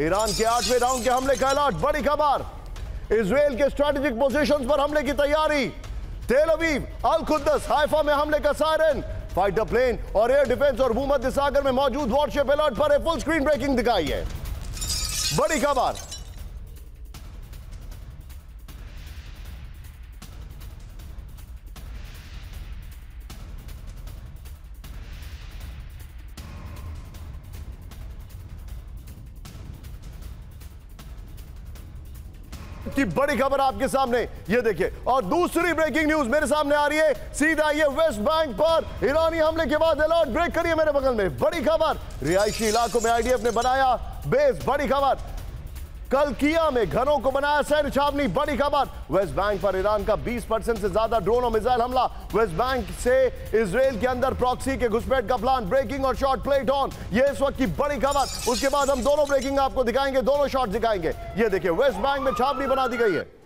Iran के 8वें round के हमले का अलर्ट। बड़ी खबर, इजराइल के स्ट्रेटेजिक पोजीशंस पर हमले की तैयारी। तेल अवीव, अल कुद्दस, हाइफा में हमले का सायरन। फाइटर प्लेन और एयर डिफेंस और भूमध्य सागर में मौजूद वॉरशिप अलर्ट पर है। फुल स्क्रीन ब्रेकिंग दिखाई है। बड़ी खबर, की बड़ी खबर आपके सामने, ये देखिए। और दूसरी ब्रेकिंग न्यूज मेरे सामने आ रही है, सीधा ये वेस्ट बैंक पर ईरानी हमले के बाद अलर्ट ब्रेक करिए मेरे बगल में। बड़ी खबर, रिहायशी इलाकों में आईडीएफ ने बनाया बेस। बड़ी खबर, कलकिया में घरों को बनाया सैन्य छावनी। बड़ी खबर, वेस्ट बैंक पर ईरान का 20% से ज्यादा ड्रोन और मिसाइल हमला। वेस्ट बैंक से इजराइल के अंदर प्रॉक्सी के घुसपैठ का प्लान। ब्रेकिंग और शॉट प्लेट ऑन, ये इस वक्त की बड़ी खबर। उसके बाद हम दोनों ब्रेकिंग आपको दिखाएंगे, दोनों शॉट दिखाएंगे। ये देखिए, वेस्ट बैंक में छावनी बना दी गई है।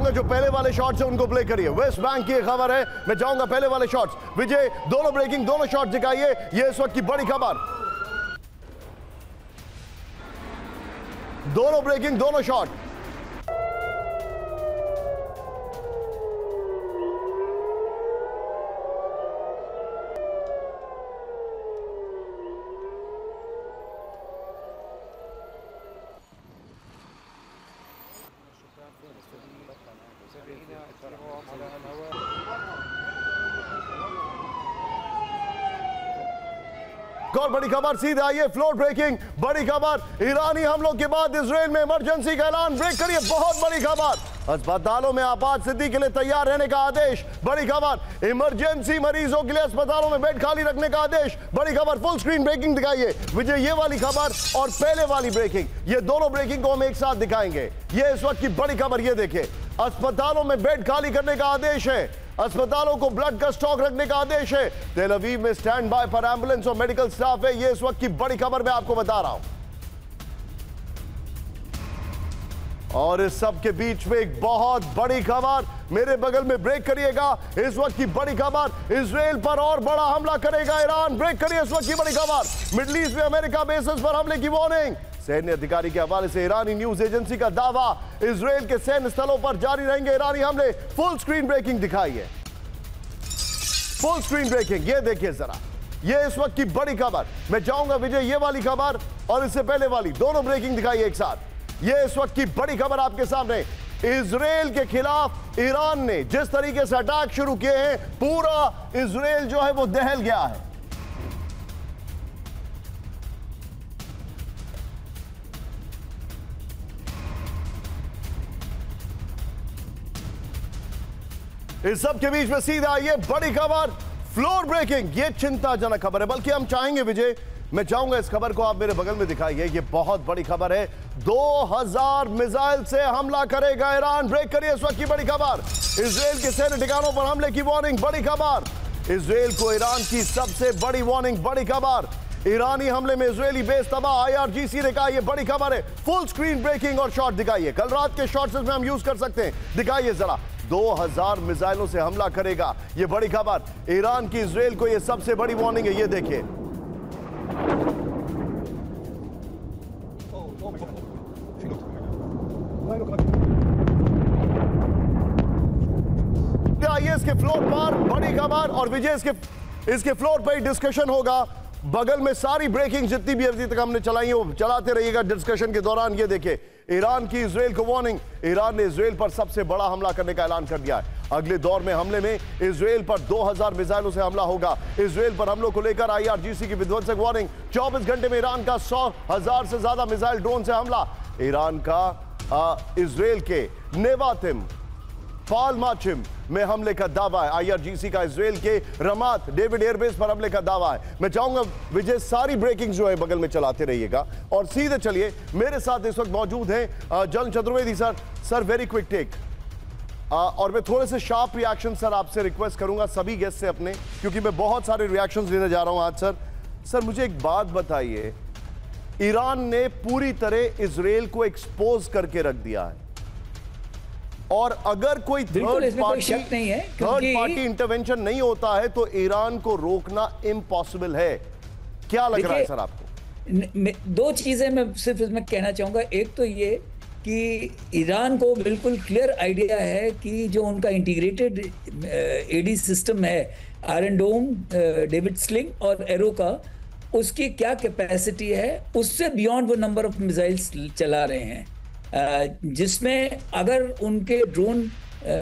जो पहले वाले शॉट्स है उनको प्ले करिए। वेस्ट बैंक की खबर है, मैं जाऊंगा पहले वाले शॉट्स। विजय, दोनों ब्रेकिंग, दोनों शॉट्स दिखाइए, ये इस वक्त की बड़ी खबर। दोनों ब्रेकिंग, दोनों शॉट। और बड़ी खबर सीधे आई है, फ्लोर ब्रेकिंग। बड़ी खबर, ईरानी हमलों के बाद इजराइल में इमरजेंसी का ऐलान। ब्रेक करिए, बहुत बड़ी खबर। अस्पतालों में आपात स्थिति के लिए तैयार रहने का आदेश। बड़ी खबर, इमरजेंसी मरीजों के लिए अस्पतालों में बेड खाली रखने का आदेश। बड़ी खबर, फुल स्क्रीन ब्रेकिंग दिखाइए विजय, ये वाली खबर और पहले वाली ब्रेकिंग, ये दोनों ब्रेकिंग को हम एक साथ दिखाएंगे। ये इस वक्त की बड़ी खबर, ये देखिए, अस्पतालों में बेड खाली करने का आदेश है। अस्पतालों को ब्लड का स्टॉक रखने का आदेश है। तेल अवीव में स्टैंड बाय पर एम्बुलेंस और मेडिकल स्टाफ है। ये इस वक्त की बड़ी खबर मैं आपको बता रहा हूं। और इस सब के बीच में एक बहुत बड़ी खबर, मेरे बगल में ब्रेक करिएगा। इस वक्त की बड़ी खबर, इजराइल पर और बड़ा हमला करेगा ईरान। ब्रेक करिए, इस वक्त की बड़ी खबर, मिडिल ईस्ट में अमेरिका बेसेस पर हमले की वार्निंग। सैन्य अधिकारी के हवाले से ईरानी न्यूज एजेंसी का दावा, इजराइल के सैन्य स्थलों पर जारी रहेंगे ईरानी हमले। फुल स्क्रीन ब्रेकिंग दिखाइए, फुल स्क्रीन ब्रेकिंग, ये देखिए जरा, ये इस वक्त की बड़ी खबर। मैं चाहूंगा विजय, ये वाली खबर और इससे पहले वाली, दोनों ब्रेकिंग दिखाइए एक साथ। ये इस वक्त की बड़ी खबर आपके सामने, इजराइल के खिलाफ ईरान ने जिस तरीके से अटैक शुरू किए हैं, पूरा इजराइल जो है वो दहल गया है। इस सब के बीच में सीधा ये बड़ी खबर, फ्लोर ब्रेकिंग, ये चिंताजनक खबर है, बल्कि हम चाहेंगे विजय, मैं चाहूंगा इस खबर को आप मेरे बगल में दिखाइए। ये बहुत बड़ी खबर है, 2000 मिसाइल से हमला करेगा ईरान। ब्रेक करिए, इस वक्त की बड़ी खबर, इजराइल के सैन्य ठिकानों पर हमले की वार्निंग। बड़ी खबर, इजराइल को ईरान की सबसे बड़ी वार्निंग। बड़ी खबर, ईरानी हमले में इजरायली बेस तबाह, IRGC ने कहा। यह बड़ी खबर है। फुल स्क्रीन ब्रेकिंग और शॉट दिखाइए, कल रात के शॉट्स में हम यूज कर सकते हैं, दिखाइए जरा। 2000 मिसाइलों से हमला करेगा, यह बड़ी खबर, ईरान की इजराइल को यह सबसे बड़ी वार्निंग है। यह देखिए, आइए इसके फ्लोर पर बड़ी खबर, और विजय इसके फ्लोर पर ही डिस्कशन होगा। बगल में सारी ब्रेकिंग जितनी भी अभी तक हमने चलाई है वो चलाते रहिएगा डिस्कशन के दौरान। ये देखिए, ईरान की इजराइल को वार्निंग, ईरान ने इजराइल पर सबसे बड़ा हमला करने का ऐलान कर दिया है। अगले दौर में हमले में इजराइल पर 2000 मिसाइलों से हमला होगा। इजराइल पर हमलों को लेकर IRGC की विध्वंसक वार्निंग। 24 घंटे में ईरान का 100,000 से ज्यादा मिसाइल ड्रोन से हमला। ईरान का इजराइल के नेवातिम, पालमाचिम में हमले का दावा है। IRGC का इजराइल के रमात डेविड एयरबेस पर हमले का दावा है। मैं चाहूंगा विजय सारी ब्रेकिंग जो है बगल में चलाते रहिएगा। और सीधे चलिए, मेरे साथ इस वक्त मौजूद हैं Jalan Chaturvedi sir. Sir, very quick take. और मैं थोड़े से शार्प रिएक्शन सर आपसे रिक्वेस्ट करूंगा सभी गेस्ट से अपने, क्योंकि मैं बहुत सारे रिएक्शंस लेने जा रहा हूं आज। सर मुझे एक बात बताइए, ईरान ने पूरी तरह इजराइल को एक्सपोज करके रख दिया है, और अगर कोई थर्ड पार्टी इंटरवेंशन नहीं होता है तो ईरान को रोकना इम्पॉसिबल है। क्या लग रहा है सर आपको? दो चीजें मैं सिर्फ इसमें कहना चाहूंगा। एक तो ये कि ईरान को बिल्कुल क्लियर आइडिया है कि जो उनका इंटीग्रेटेड एडी सिस्टम है, आयरन डोम, डेविड स्लिंग और एरो का, उसकी क्या कैपेसिटी है, उससे बियॉन्ड वो नंबर ऑफ मिसाइल्स चला रहे हैं, जिसमें अगर उनके ड्रोन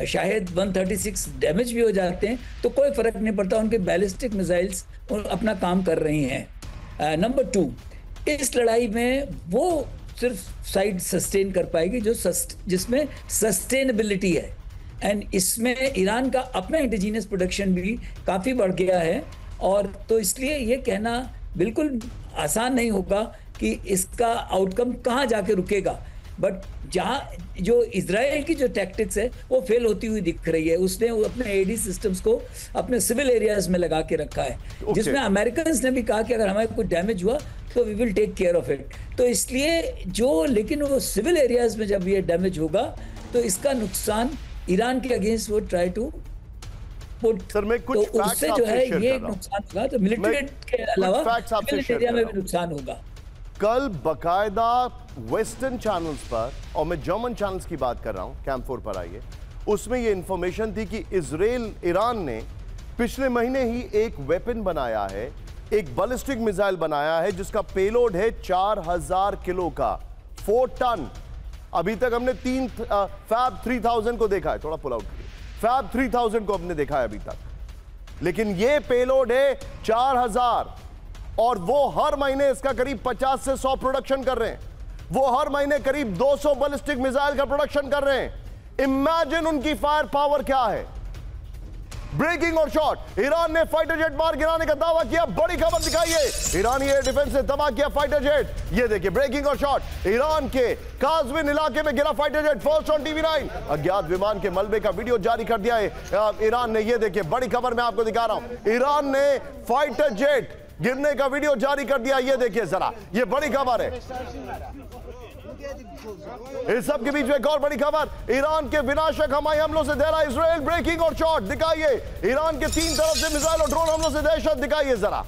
शायद 136 डैमेज भी हो जाते हैं तो कोई फर्क नहीं पड़ता, उनके बैलिस्टिक मिसाइल्स अपना काम कर रही हैं। नंबर 2, इस लड़ाई में वो सिर्फ साइड सस्टेन कर पाएगी जिसमें सस्टेनेबिलिटी है, एंड इसमें ईरान का अपना इंडिजीनियस प्रोडक्शन भी काफ़ी बढ़ गया है, और तो इसलिए ये कहना बिल्कुल आसान नहीं होगा कि इसका आउटकम कहाँ जाके रुकेगा। बट जहाँ जो इजराइल की जो टैक्टिक्स है वो फेल होती हुई दिख रही है। उसने अपने एडी सिस्टम्स को अपने सिविल एरियाज में लगा के रखा है, जिसमें अमेरिकन ने भी कहा कि अगर हमारे कुछ डैमेज हुआ तो we will take care of it. तो इसलिए लेकिन वो सिविल एरियाज में जब ये डैमेज होगा तो इसका नुकसान ईरान के अगेंस्ट वो ट्राई टू पुट, तो उससे जो है ये नुकसान होगा, तो मिलिट्री के अलावा सिविल एरिया में भी नुकसान होगा। कल बकायदा वेस्टर्न चैनल्स पर, और मैं जर्मन चैनल्स की बात कर रहा हूं, कैंप 4 पर आइए, उसमें यह इंफॉर्मेशन थी कि ईरान ने पिछले महीने ही एक वेपन बनाया है, एक बैलिस्टिक मिसाइल बनाया है जिसका पेलोड है 4000 किलो का, 4 टन। अभी तक हमने फैब 3000 को देखा है, थोड़ा पुल आउट करिए, फैब 3000 को हमने देखा है अभी तक, लेकिन यह पेलोड है 4000, और वो हर महीने इसका करीब 50 से 100 प्रोडक्शन कर रहे हैं। वो हर महीने करीब 200 बैलिस्टिक मिसाइल का प्रोडक्शन कर रहे हैं। इमेजिन उनकी फायर पावर क्या है। ब्रेकिंग और शॉट, ईरान ने फाइटर जेट मार गिराने का दावा किया, बड़ी खबर दिखाइए, ईरानी एयर डिफेंस ने तबाह किया फाइटर जेट। ये देखिए ब्रेकिंग और शॉट, ईरान के काज़विन इलाके में गिरा fighter jet, first on TV9। अज्ञात विमान के मलबे का वीडियो जारी कर दिया है ईरान ने। ये देखिए बड़ी खबर मैं आपको दिखा रहा हूं, ईरान ने फाइटर जेट गिरने का वीडियो जारी कर दिया। ये देखिए जरा, ये बड़ी खबर है। इस सब के बीच में एक और बड़ी खबर, ईरान के विनाशक हवाई हमलों से दहला इजराइल, ब्रेकिंग और शॉट दिखाइए, ईरान के 3 तरफ से मिसाइल और ड्रोन हमलों से दहशत दिखाइए जरा,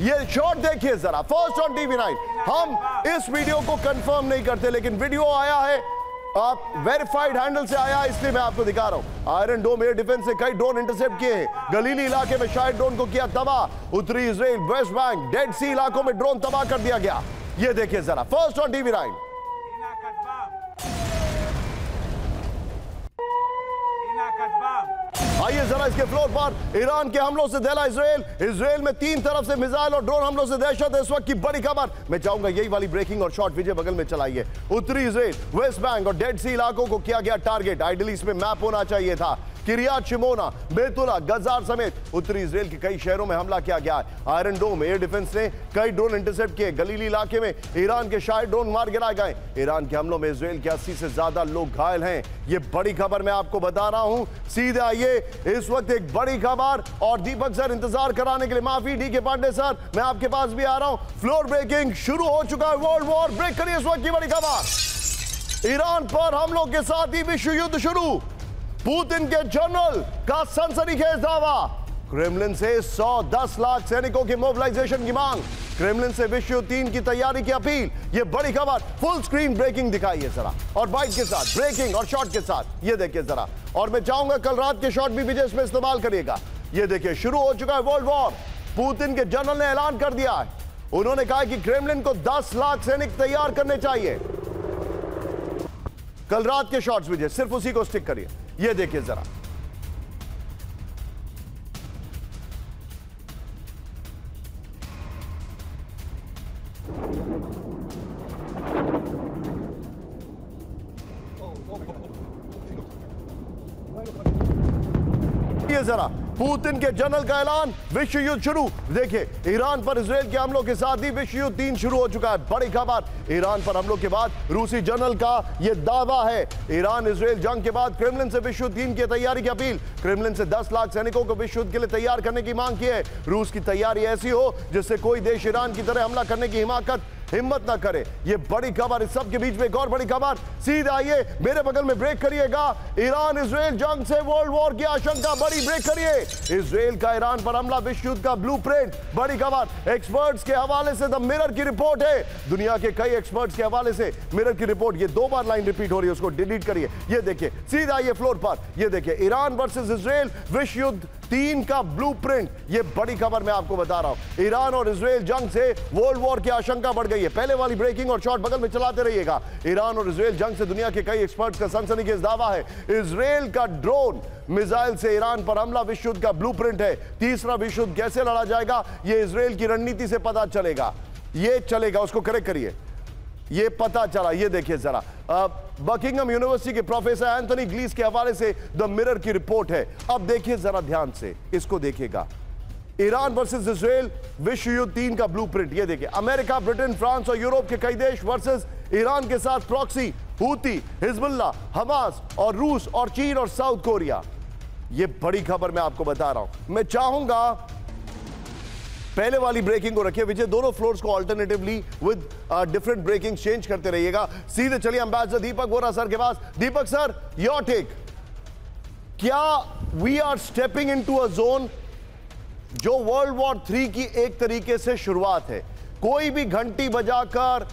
ये शॉट देखिए जरा, फर्स्ट ऑन TV9। हम इस वीडियो को कंफर्म नहीं करते, लेकिन वीडियो आया है, आप वेरीफाइड हैंडल से आया, इसलिए मैं आपको दिखा रहा हूं। आयरन डोम एयर डिफेंस से कई ड्रोन इंटरसेप्ट किए हैं, गलीली इलाके में शायद ड्रोन को किया तबाह, उत्तरी इजराइल, वेस्ट बैंक, डेड सी इलाकों में ड्रोन तबाह कर दिया गया। ये देखिए जरा, फर्स्ट ऑन TV9। आइए जरा इसके फ्लोर पर, ईरान के हमलों से दहला इजराइल में 3 तरफ से मिसाइल और ड्रोन हमलों से दहशत है। इस वक्त की बड़ी खबर, मैं चाहूंगा यही वाली ब्रेकिंग और शॉट विजय बगल में चलाइए। उत्तरी इजराइल, वेस्ट बैंक और डेड सी इलाकों को किया गया टारगेट। आइडियली इसमें मैप होना चाहिए था, किरियात शिमोना, बेतुला, गजार समेत उत्तरी इजराइल के कई शहरों में हमला किया गया है। आयरन डोम एयर डिफेंस ने कई ड्रोन इंटरसेप्ट किए, गलीली इलाके में ईरान के शायद ड्रोन मार गिराए गए। ईरान के हमलों में इजराइल के 80 से ज्यादा लोग घायल हैं। ये बड़ी खबर मैं आपको बता रहा हूं, सीधे आइए, इस वक्त एक बड़ी खबर। और दीपक सर इंतजार कराने के लिए माफी, DK पांडे सर मैं आपके पास भी आ रहा हूं। फ्लोर ब्रेकिंग शुरू हो चुका है, वर्ल्ड वॉर ब्रेक करिए इस वक्त की बड़ी खबर। ईरान पर हमलों के साथ ही विश्व युद्ध शुरू, पुतिन के जनरल का सनसनीखेज दावा, क्रेमलिन से 110 लाख सैनिकों के मोबिलाइजेशन की मांग, क्रेमलिन से विश्व युद्ध 3 की तैयारी की अपील। ये बड़ी खबर, फुल स्क्रीन ब्रेकिंग दिखाइए जरा, और बाइट के साथ, ब्रेकिंग और शॉट के साथ, ये देखिए जरा। और मैं चाहूंगा कल रात के शॉट भी विजय इसमें इस्तेमाल करिएगा। ये देखिए शुरू हो चुका है वर्ल्ड वॉर, पुतिन के जनरल ने ऐलान कर दिया है, उन्होंने कहा कि क्रेमलिन को 10 लाख सैनिक तैयार करने चाहिए। कल रात के शॉट्स विजय, सिर्फ उसी को स्टिक करिए। ये देखिए जरा, ये जरा पुतिन के जनरल का ऐलान, विश्व युद्ध शुरू। देखिए, ईरान पर इजराइल के हमलों के साथ ही विश्व युद्ध 3 शुरू हो चुका है। बड़ी खबर, ईरान पर हमलों के बाद रूसी जनरल का यह दावा है। ईरान इजराइल जंग के बाद क्रेमलिन से विश्व युद्ध 3 की तैयारी की अपील। क्रेमलिन से 10 लाख सैनिकों को विश्व युद्ध के लिए तैयार करने की मांग की है। रूस की तैयारी ऐसी हो जिससे कोई देश ईरान की तरह हमला करने की हिम्मत ना करे। ये बड़ी खबर। इस सब के बीच में एक और बड़ी खबर, सीधा आइए मेरे बगल में, ब्रेक करिएगा। ईरान इजराइल जंग से वर्ल्ड वॉर की आशंका बड़ी, ब्रेक करिए। इजराइल का ईरान पर हमला, विश्व युद्ध का ब्लूप्रिंट। बड़ी खबर एक्सपर्ट्स के हवाले से, द मिरर की रिपोर्ट है, दुनिया के कई एक्सपर्ट्स के हवाले से मिरर की रिपोर्ट। ये 2 बार लाइन रिपीट हो रही है, उसको डिलीट करिए। ये देखिए, सीधा आइए फ्लोर पर, ये देखिए, ईरान वर्सेस इजराइल विश्व युद्ध 3 का ब्लूप्रिंट। ये बड़ी खबर मैं आपको बता रहा हूं। ईरान और इजराइल जंग से वर्ल्ड वॉर की आशंका बढ़ गई है। पहले वाली ब्रेकिंग और शॉर्ट बगल में चलाते रहिएगा। ईरान और इजराइल जंग से दुनिया के कई एक्सपर्ट्स का सनसनीखेज दावा है। इजराइल का ड्रोन मिसाइल से ईरान पर हमला विश्व युद्ध का ब्लूप्रिंट है। तीसरा विश्व युद्ध कैसे लड़ा जाएगा, यह इजराइल की रणनीति से पता चलेगा। यह चलेगा, उसको करेक्ट करिए, ये पता चला। ये देखिए जरा, बकिंगम यूनिवर्सिटी के प्रोफेसर एंथनी ग्लीस के हवाले से द मिरर की रिपोर्ट है। अब देखिए जरा ध्यान से, इसको देखिएगा। ईरान वर्सेस इजराइल विश्व युद्ध 3 का ब्लूप्रिंट। ये देखिए, अमेरिका, ब्रिटेन, फ्रांस और यूरोप के कई देश वर्सेस ईरान के साथ प्रॉक्सी, हूती, हिजबुल्लाह, हमास और रूस और चीन और साउथ कोरिया। ये बड़ी खबर मैं आपको बता रहा हूं। मैं चाहूंगा पहले वाली ब्रेकिंग को रखिए विजय, दोनों फ्लोर्स को alternatively with different breaking change करते रहिएगा। सीधे चलिए एम्बेसडर दीपक वोरा सर के पास। दीपक सर, योर टेक, क्या we are stepping into a zone जो वर्ल्ड वॉर 3 की एक तरीके से शुरुआत है? कोई भी घंटी बजाकर,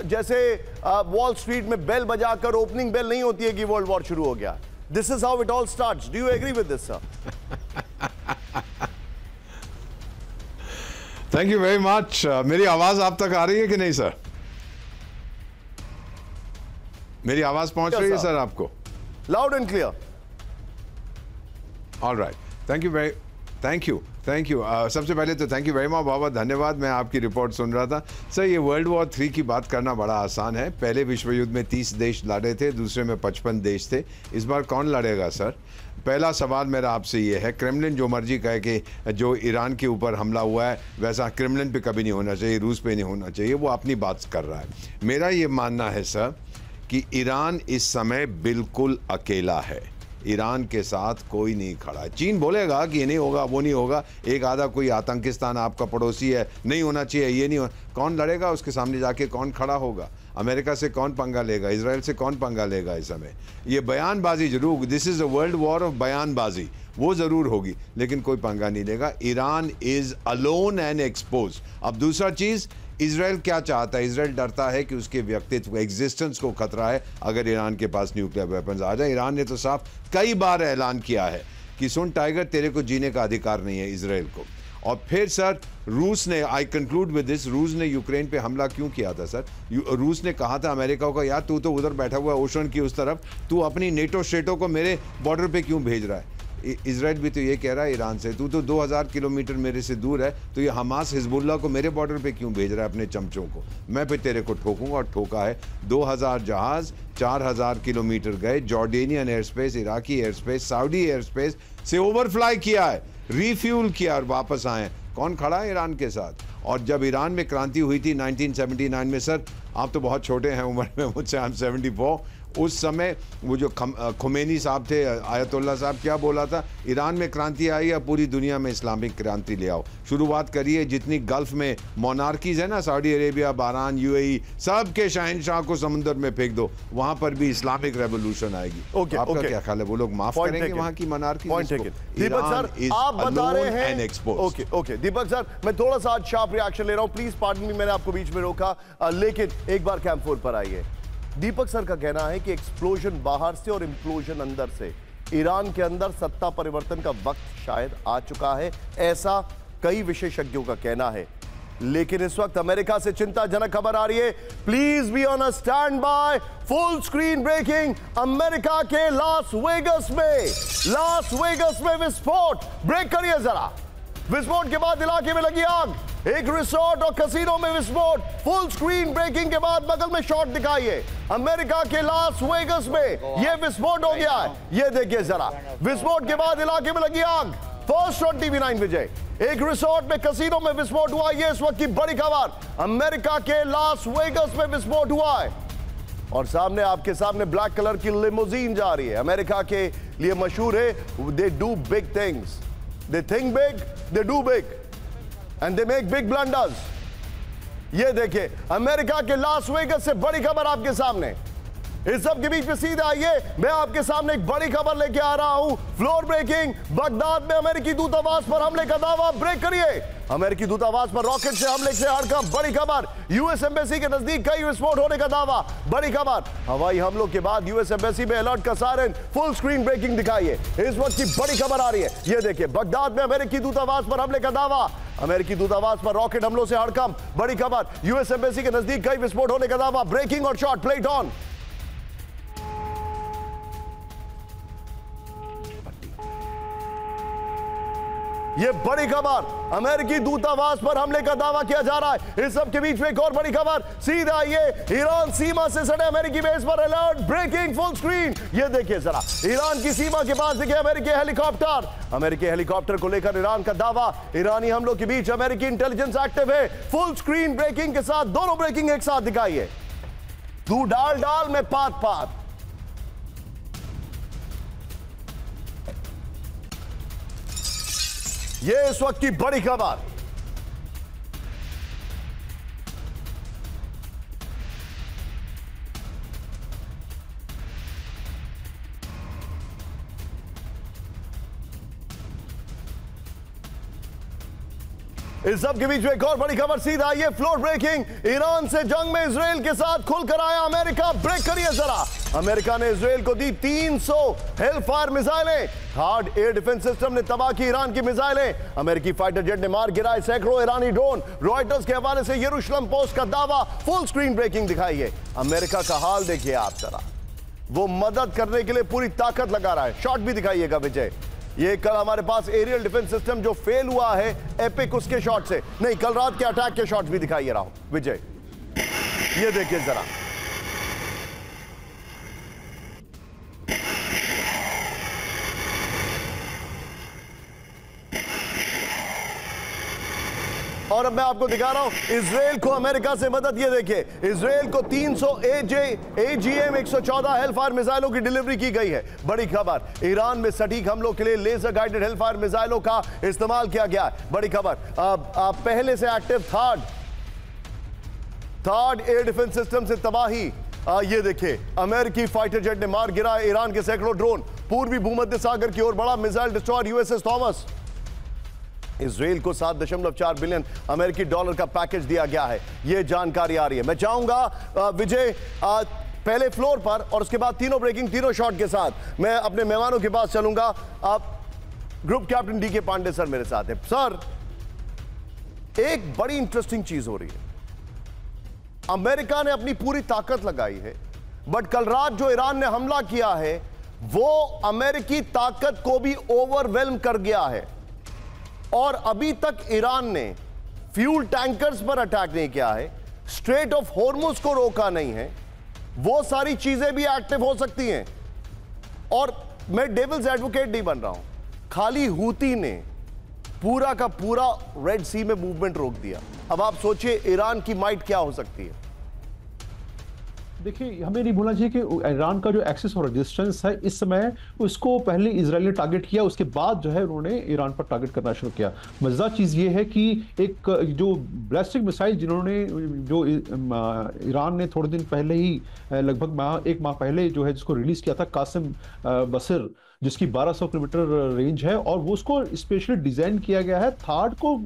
जैसे वॉल स्ट्रीट में बेल बजाकर ओपनिंग बेल नहीं होती है कि वर्ल्ड वॉर शुरू हो गया। This is how it all starts. Do you agree with this sir? Thank you very much. मेरी आवाज आप तक आ रही है कि नहीं सर? मेरी आवाज पहुंच रही है सर आपको? Loud and clear. All right, thank you. सबसे पहले तो थैंक यू वेरी मच, बहुत बहुत धन्यवाद। मैं आपकी रिपोर्ट सुन रहा था सर। ये वर्ल्ड वॉर 3 की बात करना बड़ा आसान है। पहले विश्व युद्ध में 30 देश लड़े थे, दूसरे में 55 देश थे। इस बार कौन लड़ेगा सर? पहला सवाल मेरा आपसे ये है, क्रेमलिन जो मर्जी कहे कि जो ईरान के ऊपर हमला हुआ है वैसा क्रेमलिन पे कभी नहीं होना चाहिए, रूस पे नहीं होना चाहिए, वो अपनी बात कर रहा है। मेरा ये मानना है सर कि ईरान इस समय बिल्कुल अकेला है। ईरान के साथ कोई नहीं खड़ा है। चीन बोलेगा कि ये नहीं होगा, वो नहीं होगा, एक आधा कोई आतंकिस्तान आपका पड़ोसी है, नहीं होना चाहिए, ये नहीं हो। कौन लड़ेगा उसके सामने जाके? कौन खड़ा होगा? अमेरिका से कौन पंगा लेगा? इजराइल से कौन पंगा लेगा? इस समय ये बयानबाजी जरूर, this is a world war of बयानबाजी, वो जरूर होगी, लेकिन कोई पंगा नहीं लेगा। Iran is alone and expose. अब दूसरा चीज, इजराइल क्या चाहता है? इजराइल डरता है कि उसके व्यक्तित्व, एग्जिस्टेंस को खतरा है अगर ईरान के पास न्यूक्लियर वेपन्स आ जाए। ईरान ने तो साफ कई बार ऐलान किया है कि सुन टाइगर, तेरे को जीने का अधिकार नहीं है इजराइल को। और फिर सर रूस ने, आई कंक्लूड विद दिस, रूस ने यूक्रेन पे हमला क्यों किया था सर? रूस ने कहा था अमेरिका को, यार तू तो उधर बैठा हुआ है ओशन की उस तरफ, तू अपनी नेटो स्टेटों को मेरे बॉर्डर पे क्यों भेज रहा है? इजराइल भी तो ये कह रहा है ईरान से, तू तो 2000 किलोमीटर मेरे से दूर है, तो ये हमास हिजबुल्लाह को मेरे बॉर्डर पे क्यों भेज रहा है अपने चमचों को? मैं फिर तेरे को ठोकूंगा। और ठोका है। 2000 जहाज 4000 किलोमीटर गए, Jordanian air space, Iraqi air space, Saudi air space से ओवरफ्लाई किया है, रिफ्यूल किया और वापस आए। कौन खड़ा है ईरान के साथ? और जब ईरान में क्रांति हुई थी 1979 में, सर आप तो बहुत छोटे हैं उम्र में मुझसे, आई एम 74, उस समय वो जो खुमैनी साहब थे, आयतुल्ला साहब, क्या बोला था? ईरान में क्रांति आई है, पूरी दुनिया में इस्लामिक क्रांति ले आओ। शुरुआत करिए, जितनी गल्फ में मोनार्कीज है ना, सऊदी अरेबिया, बहरान, यूएई, सब के शहनशाह को समुद्र में फेंक दो, वहां पर भी इस्लामिक रेवोल्यूशन आएगी। आपका क्या ख्याल है? वो लोग माफ करेंगे वहां की मोनार्की? दीपक सर, आप बता रहे हैं, ओके दीपक सर, मैं थोड़ा सा आज शार्प रिएक्शन ले रहा हूं, प्लीज पार्डन मी, मैंने आपको बीच में रोका, लेकिन एक बार कैंप 4 पर आइए। दीपक सर का कहना है कि एक्सप्लोजन बाहर से और इंप्लोजन अंदर से, ईरान के अंदर सत्ता परिवर्तन का वक्त शायद आ चुका है, ऐसा कई विशेषज्ञों का कहना है। लेकिन इस वक्त अमेरिका से चिंताजनक खबर आ रही है। Please be on a standby, full screen breaking. America के लास वेगस में विस्फोट। ब्रेक करिए जरा। विस्फोट के बाद इलाके में लगी आग, एक रिसोर्ट और कैसीनो में विस्फोट। फुल स्क्रीन ब्रेकिंग के बाद बगल में शॉट दिखाइए। अमेरिका के लास वेगस में यह विस्फोट हो गया है। यह देखिए जरा, विस्फोट के बाद इलाके में लगी आग, फर्स्ट ऑन टीवी9 विजय। एक रिसोर्ट में कसीनो में विस्फोट हुआ, यह इस वक्त की बड़ी खबर। अमेरिका के लास वेगस में विस्फोट हुआ है और सामने आपके सामने ब्लैक कलर की लिमोजीन जा रही है। अमेरिका के लिए मशहूर है, they do big things, they think big, they do big and they make big blunders. ये देखिए अमेरिका के लास वेगस से बड़ी खबर आपके सामने। इस सब के बीच में सीधा आइए, मैं आपके सामने एक बड़ी खबर लेके आ रहा हूं। फ्लोर ब्रेकिंग, बगदाद में अमेरिकी दूतावास पर हमले का दावा। ब्रेक करिए। अमेरिकी दूतावास पर रॉकेट से हमले से हड़कंप, बड़ी खबर। यूएस एम्बेसी के नजदीक कई विस्फोट होने का दावा, बड़ी खबर। हवाई हमलों के बाद यूएस एम्बेसी में अलर्ट का सायरन, फुल स्क्रीन ब्रेकिंग दिखाइए। इस वक्त की बड़ी खबर आ रही है, ये देखिए बगदाद में अमेरिकी दूतावास पर हमले का दावा। अमेरिकी दूतावास पर रॉकेट हमलों से हड़कंप, बड़ी खबर। यूएस एम्बेसी के नजदीक कई विस्फोट होने का दावा। ब्रेकिंग और शॉट, प्ले इट ऑन। ये बड़ी खबर, अमेरिकी दूतावास पर हमले का दावा किया जा रहा है। इस सब के बीच में एक और बड़ी खबर, सीधा ये ईरान सीमा से सटे अमेरिकी बेस पर अलर्ट, ब्रेकिंग, फुल स्क्रीन। ये देखिए जरा, ईरान की सीमा के पास देखिए अमेरिकी हेलीकॉप्टर। अमेरिकी हेलीकॉप्टर को लेकर ईरान का दावा। ईरानी हमलों के बीच अमेरिकी इंटेलिजेंस एक्टिव है। फुल स्क्रीन ब्रेकिंग के साथ दोनों ब्रेकिंग एक साथ दिखाइए। तू डाल डाल में पात पात। ये इस वक्त की बड़ी खबर। इस सब के बीच में एक और बड़ी खबर, सीधा ये फ्लोर ब्रेकिंग। ईरान से जंग में इजराइल के साथ खुलकर आया अमेरिका। ब्रेक करिए जरा। अमेरिका ने इजराइल को दी 300 हेलफायर मिसाइलें। हार्ड एयर डिफेंस सिस्टम ने तबाह की ईरान की मिसाइलें। अमेरिकी फाइटर जेट ने मार गिराए सैकड़ों ईरानी ड्रोन। रॉयटर्स के हवाले से यरूशलेम पोस्ट का दावा। फुल स्क्रीन ब्रेकिंग दिखाइए। अमेरिका का हाल देखिए आप जरा, वो मदद करने के लिए पूरी ताकत लगा रहा है। शॉट भी दिखाइएगा विजय। ये कल हमारे पास एरियल डिफेंस सिस्टम जो फेल हुआ है एपिक, उसके शॉट से नहीं, कल रात के अटैक के शॉट्स भी दिखाइए रहा हूं विजय। ये देखिए जरा, और अब मैं आपको दिखा रहा हूं इजराइल को अमेरिका से मदद। ये देखिए इजराइल को 300 AGM 114 हेलफायर मिसाइलों की डिलीवरी की गई है। बड़ी खबर, ईरान में सटीक हमलों के लिए लेजर गाइडेड हेलफायर मिसाइलों का इस्तेमाल किया गया है। बड़ी खबर, पहले से active third air defence system से तबाही। ये देखिए अमेरिकी फाइटर जेट ने मार गिराया ईरान के सैकड़ों ड्रोन। पूर्वी भूमध्य सागर की ओर बड़ा missile destroyer USS Thomas. Israel को $7.4 बिलियन अमेरिकी डॉलर का पैकेज दिया गया है। यह जानकारी आ रही है। मैं चाहूंगा विजय पहले फ्लोर पर और उसके बाद तीनों ब्रेकिंग, तीनों शॉट के साथ मैं अपने मेहमानों के पास चलूंगा। आप group captain DK Pandey sir मेरे साथ है। सर, एक बड़ी इंटरेस्टिंग चीज हो रही है। अमेरिका ने अपनी पूरी ताकत लगाई है, बट कल रात जो ईरान ने हमला किया है वो अमेरिकी ताकत को भी ओवरवेल्म कर गया है। और अभी तक ईरान ने फ्यूल टैंकर्स पर अटैक नहीं किया है, स्ट्रेट ऑफ हॉर्मुज को रोका नहीं है। वो सारी चीजें भी एक्टिव हो सकती हैं। और मैं डेविल्स एडवोकेट नहीं बन रहा हूं, खाली हूती ने पूरा का पूरा रेड सी में मूवमेंट रोक दिया। अब आप सोचिए ईरान की माइट क्या हो सकती है। देखिए, हमें नहीं भूलना चाहिए कि ईरान का जो एक्सेस और रेजिस्टेंस है इस समय, उसको पहले इजराइल ने टारगेट किया, उसके बाद जो है उन्होंने ईरान पर टारगेट करना शुरू किया। मजेदार चीज़ ये है कि एक जो बैलिस्टिक मिसाइल जिन्होंने जो ईरान ने थोड़े दिन पहले ही लगभग एक माह पहले जो है जिसको रिलीज किया था, कासिम बसर, जिसकी 1200 किलोमीटर रेंज है और वो उसको स्पेशली डिजाइन किया गया है थाड को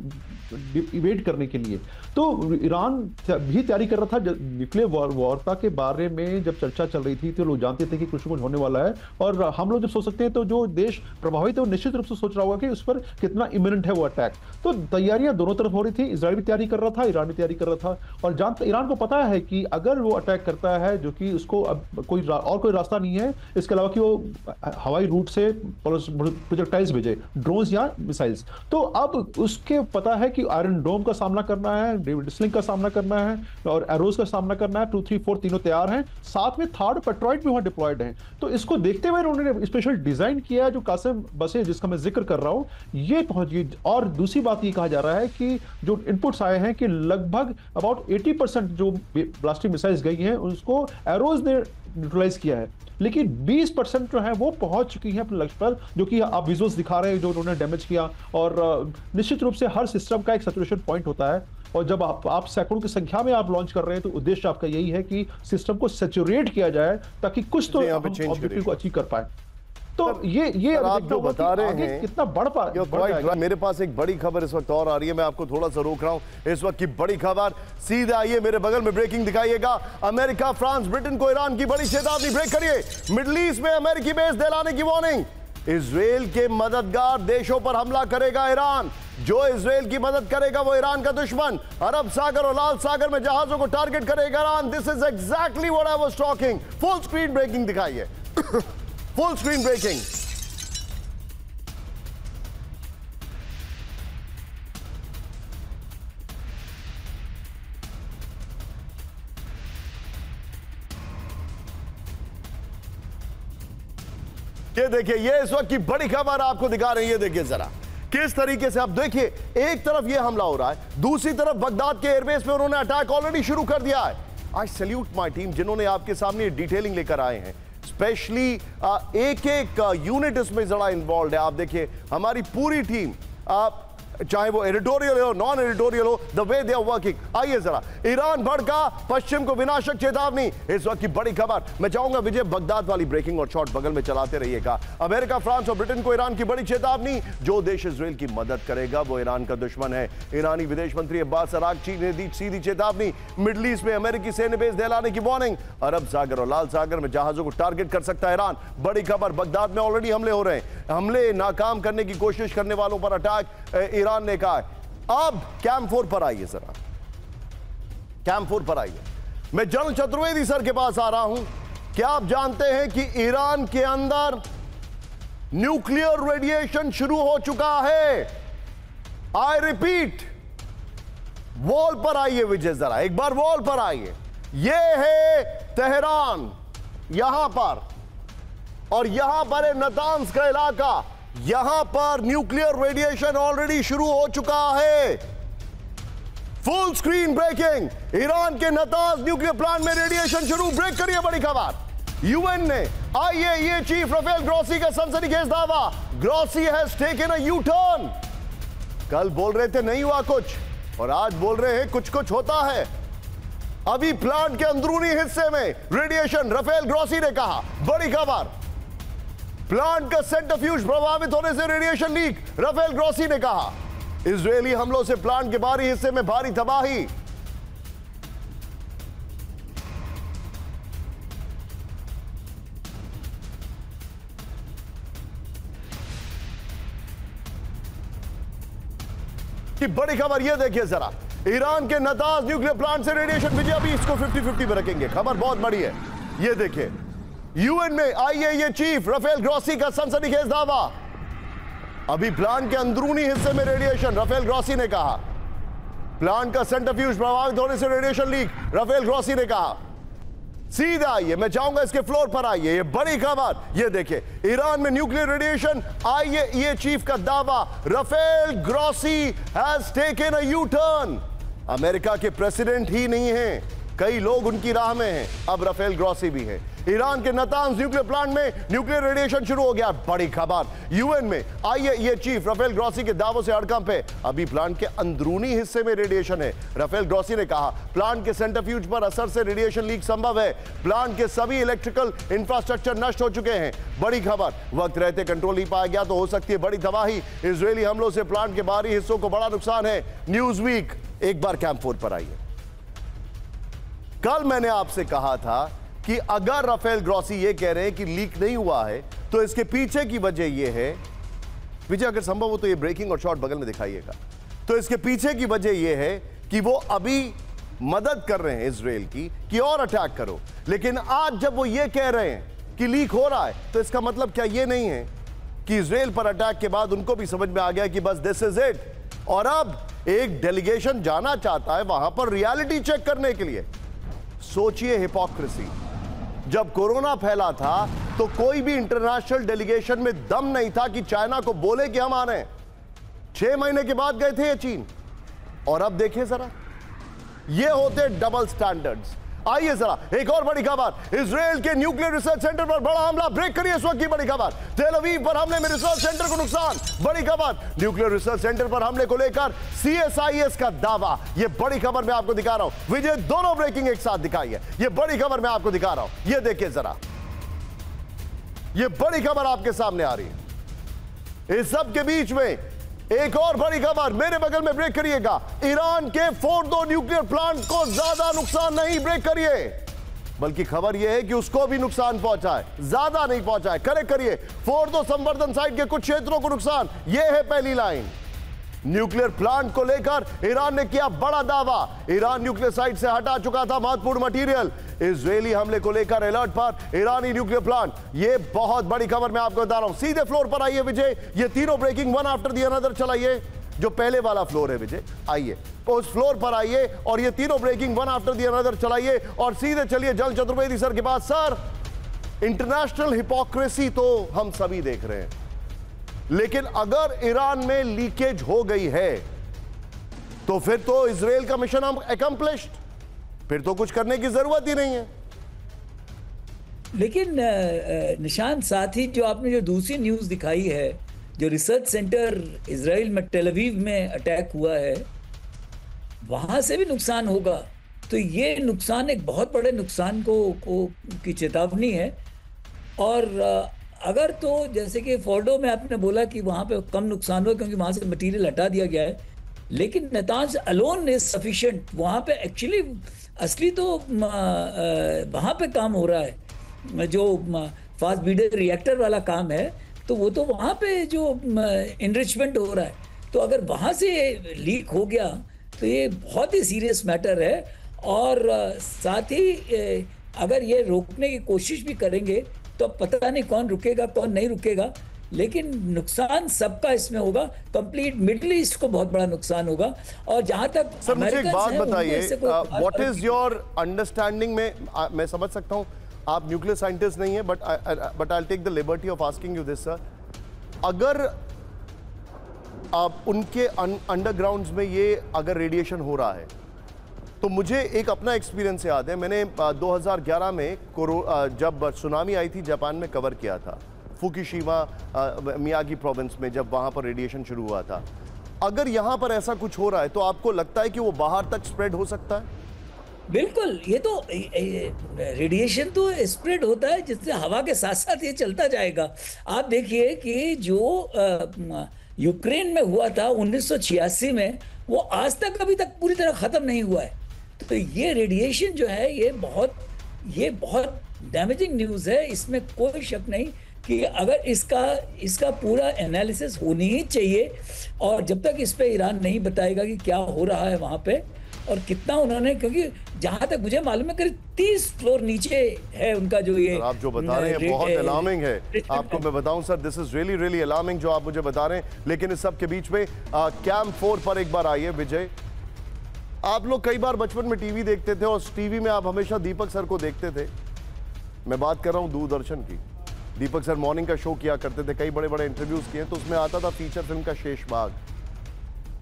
इवेट करने के लिए। तो ईरान भी तैयारी कर रहा था। न्यूक्लियर वार्ता के बारे में जब चर्चा चल रही थी तो लोग जानते थे कि कुछ न कुछ होने वाला है। और हम लोग जब सोच सकते हैं तो जो देश प्रभावित है वो निश्चित रूप से सोच रहा होगा कि उस पर कितना इमिनेंट है वो अटैक। तो तैयारियां दोनों तरफ हो रही थी। इजराइल भी तैयारी कर रहा था, ईरान भी तैयारी कर रहा था। और ईरान को पता है कि अगर वो अटैक करता है, जो कि उसको अब कोई रास्ता नहीं है इसके अलावा कि वो हवाई रूट से प्रोजेक्टाइल्स भेजे, ड्रोन्स या मिसाइल्स, तो अब उसके पता है कि आयरन डोम का सामना करना है, डेविड स्लिंग का सामना करना है और एरोज का सामना करना है। 2, 3, 4 तीनों तैयार हैं, साथ में थर्ड पेट्रॉइड भी वहां डिप्लॉयड हैं। तो इसको देखते हुए उन्होंने स्पेशल डिजाइन किया है जो कासिम बसें जिसका मैं जिक्र कर रहा हूं ये पहुंची। और दूसरी बात ये कहा जा रहा है कि जो इनपुट्स आए हैं कि लगभग अबाउट 80% जो ब्लास्टिंग मिसाइल्स गई हैं उसको एरोज ने न्यूट्रलाइज किया है, लेकिन 20% जो है वो पहुंच चुकी है अपने लक्ष्य पर, जो कि आप विजुअल्स दिखा रहे हैं जो उन्होंने डैमेज किया। और निश्चित रूप से हर सिस्टम का एक सैचुरेशन पॉइंट होता है और जब आप सैकड़ों की संख्या में आप लॉन्च कर रहे हैं तो उद्देश्य आपका यही है कि सिस्टम को सैचुरेट किया जाए ताकि कुछ तो ऑब्जेक्टिव को अचीव कर पाए। तो ये आप जो बता रहे हैं कितना बढ़ पा मेरे पास एक बड़ी खबर इस वक्त और आ रही है, मैं आपको थोड़ा सा रोक रहा हूं। इस वक्त की बड़ी खबर सीधे आइए, मेरे बगल में ब्रेकिंग दिखाइएगा। अमेरिका, फ्रांस, ब्रिटेन को ईरान की बड़ी चेतावनी। ब्रेक करिए। मिडिल ईस्ट में अमेरिकी बेस दिलाने की वार्निंग। इजराइल के मददगार देशों पर हमला करेगा ईरान। जो इजराइल की मदद करेगा वो ईरान का दुश्मन। अरब सागर और लाल सागर में जहाजों को टारगेट करेगा Iran. This is exactly what I was talking. Full screen breaking दिखाइए। Full screen breaking. ये देखिए, ये इस वक्त की बड़ी खबर आपको दिखा रहे हैं। ये देखिए जरा किस तरीके से, आप देखिए एक तरफ ये हमला हो रहा है, दूसरी तरफ बगदाद के एयरबेस पे उन्होंने अटैक ऑलरेडी शुरू कर दिया है। आई सैल्यूट माय टीम जिन्होंने आपके सामने डिटेलिंग लेकर आए हैं। स्पेशली एक एक यूनिट इसमें जरा इन्वॉल्व है। आप देखिए हमारी पूरी टीम, चाहे वो एडिटोरियल हो नॉन एडिटोरियल हो, the way they are working. आइए जरा, ईरान भड़का, पश्चिम को विनाशक चेतावनी। इस वक्त की बड़ी खबर। मैं चाहूंगा विजय बगदाद वाली ब्रेकिंग और शॉट बगल में चलाते रहिएगा। अमेरिका, फ्रांस और ब्रिटेन को ईरान की बड़ी चेतावनी। जो देश इजराइल की मदद करेगा वो ईरान का दुश्मन है। ईरानी विदेश मंत्री अब्बास अरागची ने दी सीधी चेतावनी। मिडिल ईस्ट में अमेरिकी सैन्य बेस दिलाने की वार्निंग। अरब सागर और लाल सागर में जहाजों को टारगेट कर सकता है ईरान। बड़ी खबर, बगदाद में ऑलरेडी हमले हो रहे हैं। हमले नाकाम करने की कोशिश करने वालों पर अटैक ईरान ने कहा है। अब कैंप 4 पर आइए जरा, कैंप 4 पर आइए। मैं जनरल चतुर्वेदी सर के पास आ रहा हूं। क्या आप जानते हैं कि ईरान के अंदर न्यूक्लियर रेडिएशन शुरू हो चुका है? आई रिपीट, वॉल पर आइए विजय, जरा एक बार वॉल पर आइए। यह है तेहरान यहां पर, और यहां पर है नतांज का इलाका। यहां पर न्यूक्लियर रेडिएशन ऑलरेडी शुरू हो चुका है। Full screen breaking. ईरान के नतांज न्यूक्लियर प्लांट में रेडिएशन शुरू। ब्रेक करिए बड़ी खबर। यूएन ने आईएईए चीफ राफेल ग्रॉसी का सनसनीखेज दावा। Glossy has taken a U turn. कल बोल रहे थे नहीं हुआ कुछ, और आज बोल रहे हैं कुछ कुछ होता है। अभी प्लांट के अंदरूनी हिस्से में रेडिएशन, राफेल ग्रॉसी ने कहा। बड़ी खबर, प्लांट का सेंट्रीफ्यूज प्रभावित होने से रेडिएशन लीक, राफेल ग्रॉसी ने कहा। इजरायली हमलों से प्लांट के बाहरी हिस्से में भारी तबाही। की बड़ी खबर यह देखिए जरा, ईरान के नतांज न्यूक्लियर प्लांट से रेडिएशन। विजय अभी इसको 50-50 में रखेंगे, खबर बहुत बड़ी है। यह देखिए, यूएन में आईएईए चीफ राफेल ग्रॉसी का सनसनीखेज दावा। अभी प्लांट के अंदरूनी हिस्से में रेडिएशन, राफेल ग्रॉसी ने कहा। प्लांट का सेंट्रीफ्यूज प्रभावित होने से रेडिएशन लीक, राफेल ग्रॉसी ने कहा। सीधा आइए, मैं चाहूंगा इसके फ्लोर पर आइए। ये बड़ी खबर, ये देखिए, ईरान में न्यूक्लियर रेडिएशन, आईएईए चीफ का दावा। Rafael Grossi has taken a U turn. America के प्रेसिडेंट ही नहीं है, कई लोग उनकी राह में हैं। अब राफेल ग्रॉसी भी है। ईरान के नतांज न्यूक्लियर प्लांट में न्यूक्लियर रेडिएशन शुरू हो गया। बड़ी खबर, यूएन में आईएईए चीफ राफेल ग्रॉसी के दावों से हड़कंप है। अभी प्लांट के अंदरूनी हिस्से में रेडिएशन है। राफेल ग्रॉसी ने कहा, प्लांट के सेंट्रीफ्यूज पर असर से रेडिएशन लीक संभव है। प्लांट के सभी इलेक्ट्रिकल इंफ्रास्ट्रक्चर नष्ट हो चुके हैं। बड़ी खबर, वक्त रहते कंट्रोल नहीं पाया गया तो हो सकती है बड़ी तबाही। इजरायली हमलों से प्लांट के बाहरी हिस्सों को बड़ा नुकसान है। Newsweek. एक बार कैंप 4 पर आइए। कल मैंने आपसे कहा था कि अगर राफेल ग्रॉसी ये कह रहे हैं कि लीक नहीं हुआ है तो इसके पीछे की वजह यह है, विजय अगर संभव हो तो ये ब्रेकिंग और शॉट बगल में दिखाइएगा, तो इसके पीछे की वजह यह है कि वो अभी मदद कर रहे हैं इजराइल की कि और अटैक करो। लेकिन आज जब वो ये कह रहे हैं कि लीक हो रहा है तो इसका मतलब क्या ये नहीं है कि इजराइल पर अटैक के बाद उनको भी समझ में आ गया कि बस दिस इज इट, और अब एक डेलीगेशन जाना चाहता है वहां पर रियलिटी चेक करने के लिए। सोचिए हिपोक्रेसी। जब कोरोना फैला था तो कोई भी इंटरनेशनल डेलीगेशन में दम नहीं था कि चाइना को बोले कि हम आ रहे हैं। 6 महीने के बाद गए थे ये चीन, और अब देखिए जरा, ये होते डबल स्टैंडर्ड्स। आइए जरा एक और बड़ी खबर, इजराइल के न्यूक्लियर रिसर्च सेंटर पर बड़ा हमला। ब्रेक करिए इस वक्त की बड़ी खबर, तेल अवीव पर हमले में रिसर्च सेंटर को नुकसान। बड़ी खबर, न्यूक्लियर रिसर्च सेंटर पर हमले को लेकर CSIS का दावा। यह बड़ी खबर मैं आपको दिखा रहा हूं। विजय, दोनों ब्रेकिंग एक साथ दिखाई है। यह बड़ी खबर मैं आपको दिखा रहा हूं, यह देखिए जरा, यह बड़ी खबर आपके सामने आ रही है। इस सब के बीच में एक और बड़ी खबर मेरे बगल में, ब्रेक करिएगा। ईरान के फोर्डो न्यूक्लियर प्लांट को ज्यादा नुकसान नहीं, ब्रेक करिए, बल्कि खबर यह है कि उसको भी नुकसान पहुंचा है, ज्यादा नहीं पहुंचा है। करेक्ट करिए, फोर्डो संवर्धन साइट के कुछ क्षेत्रों को नुकसान। यह है पहली लाइन। न्यूक्लियर प्लांट को लेकर ईरान ने किया बड़ा दावा। ईरान न्यूक्लियर साइट से हटा चुका था महत्वपूर्ण मटेरियल। इजरायली हमले को लेकर अलर्ट पर ईरानी न्यूक्लियर प्लांट। यह बहुत बड़ी खबर मैं आपको बता रहा हूं। सीधे फ्लोर पर आइए विजय, ये तीनों breaking one after the another चलाइए। जो पहले वाला फ्लोर है विजय, आइए उस फ्लोर पर आइए और ये तीनों breaking one after the another चलाइए और सीधे चलिए जल चतुर्वेदी सर के पास। सर, इंटरनेशनल हिपोक्रेसी तो हम सभी देख रहे हैं, लेकिन अगर ईरान में लीकेज हो गई है तो फिर तो इजराइल का मिशन अकम्प्लिश्ड, फिर तो कुछ करने की जरूरत ही नहीं है। लेकिन निशान, साथ ही जो आपने जो दूसरी न्यूज़ दिखाई है, जो रिसर्च सेंटर इजराइल में टेल अवीव में अटैक हुआ है, वहाँ से भी नुकसान होगा। तो ये नुकसान एक बहुत बड़े नुकसान की चेतावनी है। और अगर तो जैसे कि फोर्डो में आपने बोला कि वहाँ पे कम नुकसान हुआ क्योंकि वहाँ से मटेरियल हटा दिया गया है, लेकिन नेतांज अलोन इज सफिशिएंट। वहाँ पे एक्चुअली असली तो वहाँ पे काम हो रहा है, जो फास्ट ब्रीडर रिएक्टर वाला काम है, तो वो तो वहाँ पे जो इनरिचमेंट हो रहा है। तो अगर वहाँ से लीक हो गया तो ये बहुत ही सीरियस मैटर है। और साथ ही अगर ये रोकने की कोशिश भी करेंगे तो पता नहीं कौन रुकेगा कौन नहीं रुकेगा, लेकिन नुकसान सबका इसमें होगा। कंप्लीट मिडिल ईस्ट को बहुत बड़ा नुकसान होगा। और जहां तक सर, मुझे एक बात बताइए, व्हाट इज योर अंडरस्टैंडिंग में, मैं समझ सकता हूं आप न्यूक्लियर साइंटिस्ट नहीं है, but I take the liberty of asking you this sir. अगर आप उनके अंडरग्राउंड्स में ये अगर रेडिएशन हो रहा है, तो मुझे एक अपना एक्सपीरियंस याद है। मैंने 2011 में जब सुनामी आई थी जापान में कवर किया था, फुकुशिमा मियागी प्रोविंस में, जब वहां पर रेडिएशन शुरू हुआ था। अगर यहां पर ऐसा कुछ हो रहा है तो आपको लगता है कि वो बाहर तक स्प्रेड हो सकता है? बिल्कुल, ये तो रेडिएशन तो स्प्रेड होता है, जिससे हवा के साथ साथ ये चलता जाएगा। आप देखिए कि जो यूक्रेन में हुआ था 1986 में, वो आज तक अभी तक पूरी तरह खत्म नहीं हुआ है। तो ये रेडिएशन जो है ये बहुत डैमेजिंग न्यूज़ है, इसमें कोई शक नहीं कि अगर इसका पूरा एनालिसिस होनी ही चाहिए। और जब तक इस पे ईरान नहीं बताएगा कि क्या हो रहा है वहाँ पे और कितना उन्होंने, क्योंकि जहां तक मुझे मालूम है करीब 30 फ्लोर नीचे है उनका जो ये आप जो बता रहे हैं बहुत अलार्मिंग है। आपको मैं बताऊं sir, this is really really alarming जो आप मुझे बता रहे हैं। लेकिन इस सब के बीच में कैंप 4 पर एक बार आइए विजय। आप लोग कई बार बचपन में टीवी देखते थे और टीवी में आप हमेशा दीपक सर को देखते थे। मैं बात कर रहा हूं दूरदर्शन की। दीपक सर मॉर्निंग का शो किया करते थे, कई बड़े बड़े इंटरव्यूज किए, तो उसमें आता था फीचर फिल्म का शेष भाग।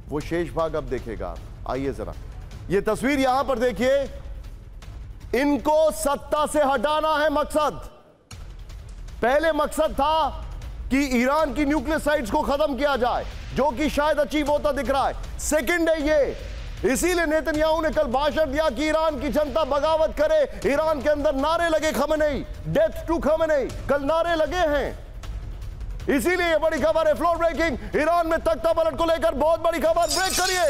वो शेष भाग अब देखेगा। आइए जरा ये तस्वीर यहां पर देखिए। इनको सत्ता से हटाना है मकसद। पहले मकसद था कि ईरान की न्यूक्लियर साइट्स को खत्म किया जाए, जो कि शायद अचीव होता दिख रहा है। सेकंड है ये, इसीलिए नेतन्याहू ने कल भाषण दिया कि ईरान की जनता बगावत करे। ईरान के अंदर नारे लगे खमेनेई, डेथ टू खमेनेई, कल नारे लगे हैं। इसीलिए ये बड़ी खबर है, फ्लोर ब्रेकिंग। ईरान में तख्ता पलट को लेकर बहुत बड़ी खबर, ब्रेक करिए।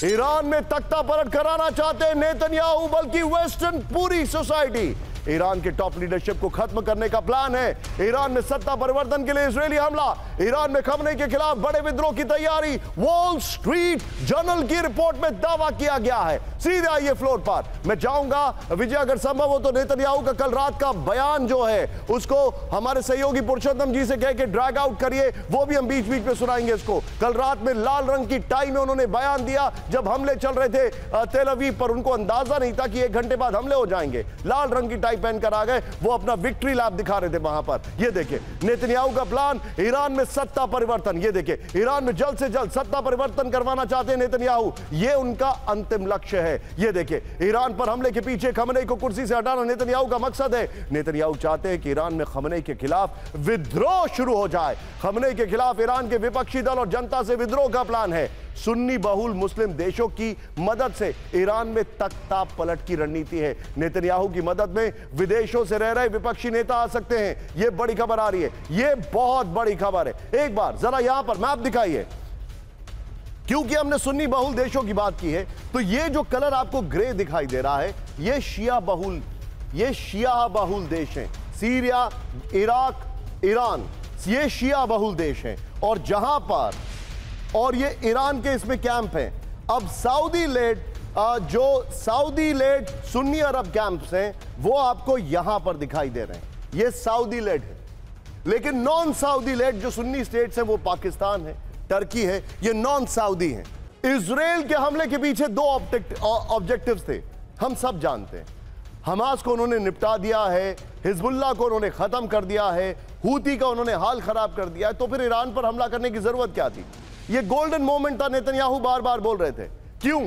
ईरान में तख्ता पलट कराना चाहते हैं नेतन्याहू, बल्कि वेस्टर्न पूरी सोसाइटी। ईरान के टॉप लीडरशिप को खत्म करने का प्लान है। ईरान में सत्ता परिवर्तन के लिए इजरायली हमला, ईरान में खमनेई के खिलाफ बड़े विद्रोह की तैयारी, वॉल स्ट्रीट जर्नल की रिपोर्ट में दावा किया गया है। सीधे आइए फ्लोर पर, मैं चाहूंगा विजय अगर संभव हो तो नेतन्याहू का कल रात का बयान जो है उसको हमारे सहयोगी पुरुषोत्तम जी से कह के ड्रैग आउट करिए, वो भी हम बीच बीच में सुनाएंगे इसको। कल रात में लाल रंग की टाई में उन्होंने बयान दिया जब हमले चल रहे थे तेल अवीव पर, उनको अंदाजा नहीं था कि 1 घंटे बाद हमले हो जाएंगे। लाल रंग की टाई पहनकर आ गए, वो अपना विक्ट्री लैप दिखा रहे थे वहां पर। ये देखिए नेतन्याहू का प्लान, ईरान में सत्ता परिवर्तन। ये देखिए ईरान में जल्द से जल्द सत्ता परिवर्तन करवाना चाहते हैं नेतन्याहू, ये उनका अंतिम लक्ष्य है। ये देखिए ईरान पर हमले के पीछे खमनेई को कुर्सी से हटाना नेतन्याहू का मकसद है। नेतन्याहू चाहते हैं कि ईरान में खमनेई के खिलाफ विद्रोह शुरू हो जाए। खमनेई के खिलाफ ईरान के विपक्षी दल और जनता से विद्रोह का प्लान है। सुन्नी बहुल मुस्लिम देशों की मदद से ईरान में तख्ता पलट की रणनीति है। नेतन्याहू की मदद में विदेशों से रह रहे विपक्षी नेता आ सकते हैं। यह बड़ी खबर आ रही है, यह बहुत बड़ी खबर है। एक बार जरा यहां पर मैप दिखाइए, क्योंकि हमने सुन्नी बहुल देशों की बात की है, तो ये जो कलर आपको ग्रे दिखाई दे रहा है ये शिया बहुल देश हैं। सीरिया, इराक, ईरान, ये शिया बहुल देश हैं। और जहां पर, और ये ईरान के इसमें कैंप हैं। अब सऊदी लेड सुन्नी अरब कैंप्स हैं, वो आपको यहां पर दिखाई दे रहे हैं। ये सऊदी लेड है, लेकिन नॉन सऊदी लेड जो सुन्नी स्टेट्स हैं वो पाकिस्तान है, टर्की है, ये नॉन सऊदी हैं। इजराइल के हमले के पीछे 2 ऑब्जेक्टिव्स थे, हम सब जानते हैं। हमास को उन्होंने निपटा दिया है, हिजबुल्लाह को उन्होंने खत्म कर दिया है, हूती का उन्होंने हाल खराब कर दिया है, तो फिर ईरान पर हमला करने की जरूरत क्या थी? ये गोल्डन मोमेंट था, नेतन्याहू बार बार बोल रहे थे। क्यों?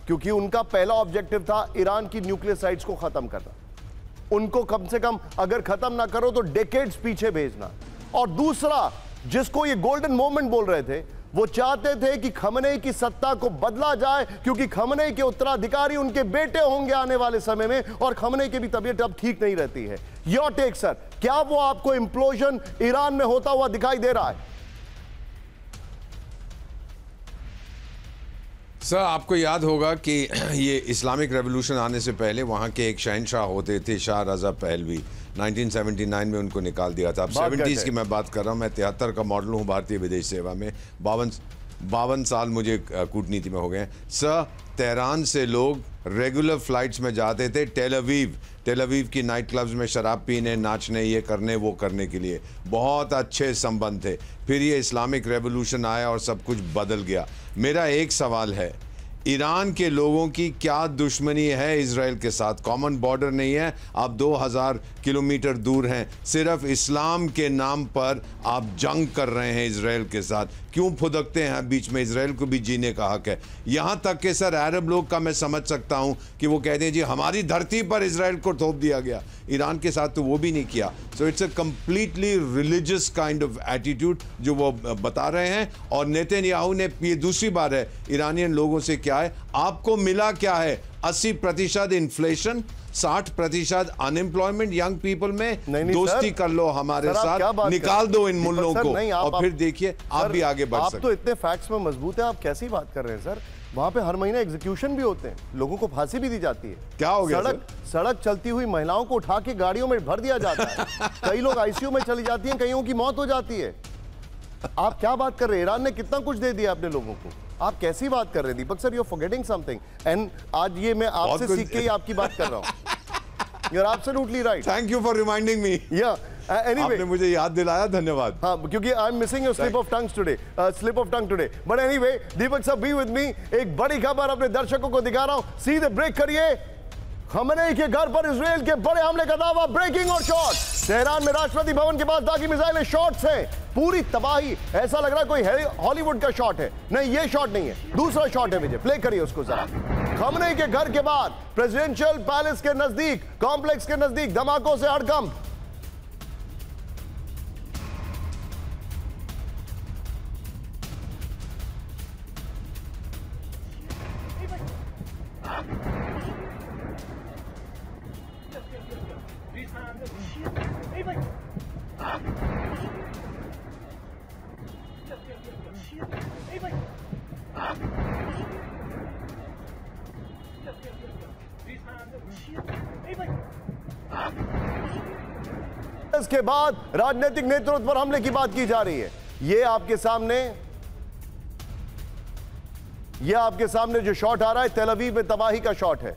क्योंकि उनका पहला ऑब्जेक्टिव था ईरान की न्यूक्लियर साइट्स को खत्म करना। उनको कम से कम अगर खत्म ना करो तो डेकेड्स पीछे भेजना। और दूसरा जिसको ये गोल्डन मोमेंट बोल रहे थे, वो चाहते थे कि खमनेई की सत्ता को बदला जाए, क्योंकि खमनेई के उत्तराधिकारी उनके बेटे होंगे आने वाले समय में, और खमनेई की भी तबीयत अब ठीक नहीं रहती है। योर टेक सर, क्या वो आपको इंप्लोजन ईरान में होता हुआ दिखाई दे रहा है? सर, आपको याद होगा कि ये इस्लामिक रेवोल्यूशन आने से पहले वहाँ के एक शहनशाह होते थे, शाह रज़ा पहलवी। 1979 में उनको निकाल दिया था। अब 70s की मैं बात कर रहा हूँ, मैं 73 का मॉडल हूँ भारतीय विदेश सेवा में। 52 साल मुझे कूटनीति में हो गए। सर, तेहरान से लोग रेगुलर फ्लाइट्स में जाते थे टेल अवीव की नाइट क्लब्स में शराब पीने, नाचने, ये करने वो करने के लिए। बहुत अच्छे संबंध थे। फिर ये इस्लामिक रेवोल्यूशन आया और सब कुछ बदल गया। मेरा एक सवाल है, ईरान के लोगों की क्या दुश्मनी है इजराइल के साथ? कॉमन बॉर्डर नहीं है, आप 2000 किलोमीटर दूर हैं। सिर्फ इस्लाम के नाम पर आप जंग कर रहे हैं इजराइल के साथ। क्यों फुदकते हैं बीच में? इजराइल को भी जीने का हक है। यहाँ तक कि सर, अरब लोग का मैं समझ सकता हूँ कि वो कहते हैं जी हमारी धरती पर इजराइल को थोप दिया गया। ईरान के साथ तो वो भी नहीं किया। So it's a completely religious kind of attitude जो वो बता रहे हैं। और नेतन्याहू ने, ये दूसरी बार है, ईरानियन लोगों से क्या है, आपको मिला क्या है? 80% इन्फ्लेशन, 60% अनएम्प्लॉयमेंट यंग पीपल में। दोस्ती कर लो हमारे साथ, निकाल दो इन मुल्लों को, और फिर देखिए आप भी आगे बढ़ सकते। आप तो इतने फैक्ट्स में मजबूत हैं, आप कैसी बात कर रहे हैं सर? वहां पे हर महीने एग्जीक्यूशन भी होते हैं, लोगों को फांसी भी दी जाती है। क्या हो गया? सड़क चलती हुई महिलाओं को उठा के गाड़ियों में भर दिया जाता है। कई लोग आईसीयू में चली जाती हैं, कईयों की मौत हो जाती है। आप क्या बात कर रहे हैं? ईरान ने कितना कुछ दे दिया अपने लोगों को, आप कैसी बात कर रहे हैं? Deepak sir, you are forgetting something. And आज ये मैं आपसे सीख के ही आपकी बात कर रहा हूं। You are absolutely right. Thank you for reminding me. Anyway, आपने मुझे याद दिलाया, धन्यवाद। हाँ, क्योंकि I am missing your slip of tongue today. But anyway, Deepak साहब बी विद मी। एक बड़ी खबर अपने दर्शकों को दिखा रहा हूं, सीधे ब्रेक करिए। खमनेई के घर पर इजराइल के बड़े हमले का दावा, ब्रेकिंग और शॉट। तेहरान में राष्ट्रपति भवन के पास दागी मिसाइलें, शॉट्स हैं, पूरी तबाही। ऐसा लग रहा है कोई हॉलीवुड का शॉट है। नहीं, ये शॉट नहीं है, दूसरा शॉट है। विजय, प्ले करिए उसको जरा। खमनेई के घर के बाद प्रेसिडेंशियल पैलेस के नजदीक, कॉम्प्लेक्स के नजदीक धमाकों से हड़कंप। इसके बाद राजनीतिक नेतृत्व पर हमले की बात की जा रही है। ये आपके सामने जो शॉट आ रहा है तेल अवीव में तबाही का शॉट है।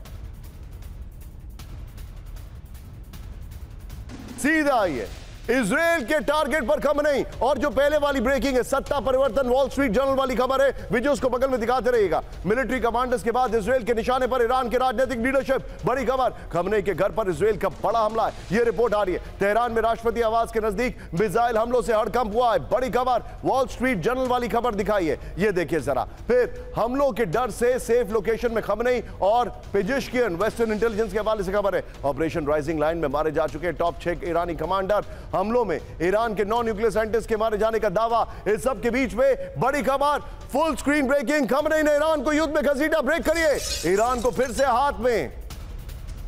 सीधा आइए, इजराइल के टारगेट पर खमेनी। और जो पहले वाली ब्रेकिंग है, सत्ता परिवर्तन, वॉल स्ट्रीट जर्नल वाली खबर है, विजय उसको बगल में दिखाते रहेगा। मिलिट्री कमांडर्स के बाद इजराइल के निशाने पर ईरान के राजनीतिक लीडरशिप। बड़ी खबर, खमेनी के घर पर इजराइल का बड़ा हमला है, यह रिपोर्ट आ रही है। तेहरान में राष्ट्रपति आवास के नजदीक मिसाइल हमलों से हड़कंप हुआ है। बड़ी खबर, वॉल स्ट्रीट जर्नल वाली खबर दिखाई है, यह देखिए जरा। फिर हमलों के डर से सेफ लोकेशन में खमेनी और पेजिशकियन, वेस्टर्न इंटेलिजेंस के हवाले से खबर है। ऑपरेशन राइजिंग लाइन में मारे जा चुके टॉप 6 ईरानी कमांडर। हमलों में ईरान के 9 न्यूक्लियर साइंटिस्ट के मारे जाने का दावा। इस सब के बीच में बड़ी खबर, फुल स्क्रीन ब्रेकिंग, खमेनी ने ईरान को युद्ध में घसीटा। ब्रेक करिए, ईरान को फिर से हाथ में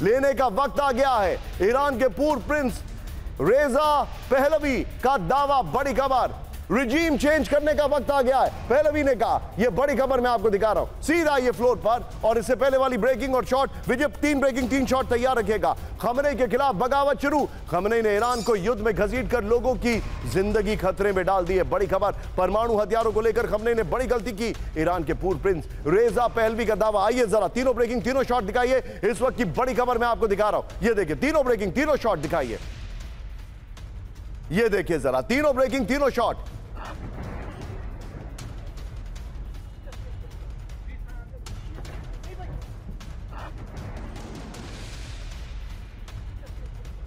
लेने का वक्त आ गया है। ईरान के पूर्व प्रिंस रेजा पहलवी का दावा। बड़ी खबर, रिजीम चेंज करने का वक्त आ गया है, पहलवी ने कहा। यह बड़ी खबर मैं आपको दिखा रहा हूं, सीधा ये फ्लोर पर। और इससे पहले वाली ब्रेकिंग और शॉट, विजय 3 ब्रेकिंग 3 शॉट तैयार रखेगा। खमेनी के खिलाफ बगावत शुरू। खमेनी ने ईरान को युद्ध में घसीटकर लोगों की जिंदगी खतरे में डाल दी है। बड़ी खबर, परमाणु हथियारों को लेकर खमेनी ने बड़ी गलती की। ईरान के पूर्व प्रिंस रेजा पहलवी का दावा। आइए जरा तीनों ब्रेकिंग तीनों शॉट दिखाइए। इस वक्त की बड़ी खबर मैं आपको दिखा रहा हूं, ये देखिए तीनों ब्रेकिंग तीनों शॉट दिखाइए। ये देखिए जरा तीनों ब्रेकिंग तीनों शॉट।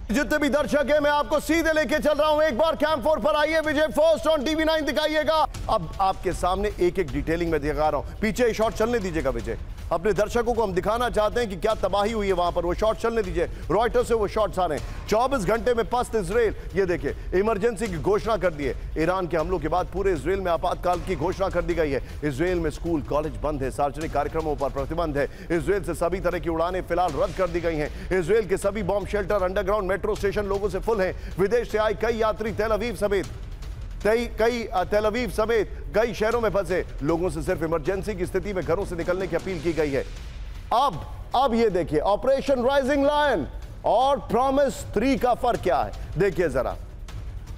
जितने भी दर्शक हैं मैं आपको सीधे लेके चल रहा हूं। एक बार कैंप 4 पर आइए, विजय फर्स्ट ऑन टीवी 9 दिखाइएगा। अब आपके सामने एक एक डिटेलिंग में दिखा रहा हूं। पीछे शॉट चलने दीजिएगा विजय, अपने दर्शकों को हम दिखाना चाहते हैं कि क्या तबाही हुई है वहां पर। वो शॉट चलने दीजिए, रॉयटर्स से वो शॉट्स आ रहे हैं। 24 घंटे में पस्त इजराइल, ये देखिए इमरजेंसी की घोषणा कर दी है। ईरान के हमलों के बाद पूरे इजराइल में आपातकाल की घोषणा कर दी गई है। इजराइल में स्कूल कॉलेज बंद है, सार्वजनिक कार्यक्रमों पर प्रतिबंध है। इजराइल से सभी तरह की उड़ानें फिलहाल रद्द कर दी गई हैं। इजराइल के सभी bomb shelter, underground metro station लोगों से फुल हैं। विदेश से आए कई यात्री तेल अवीव समेत कई शहरों में फंसे लोगों से सिर्फ इमरजेंसी की स्थिति में घरों से निकलने की अपील की गई है। अब ये देखिए ऑपरेशन राइजिंग लायन और प्रॉमिस 3 का फर्क क्या है, देखिए जरा।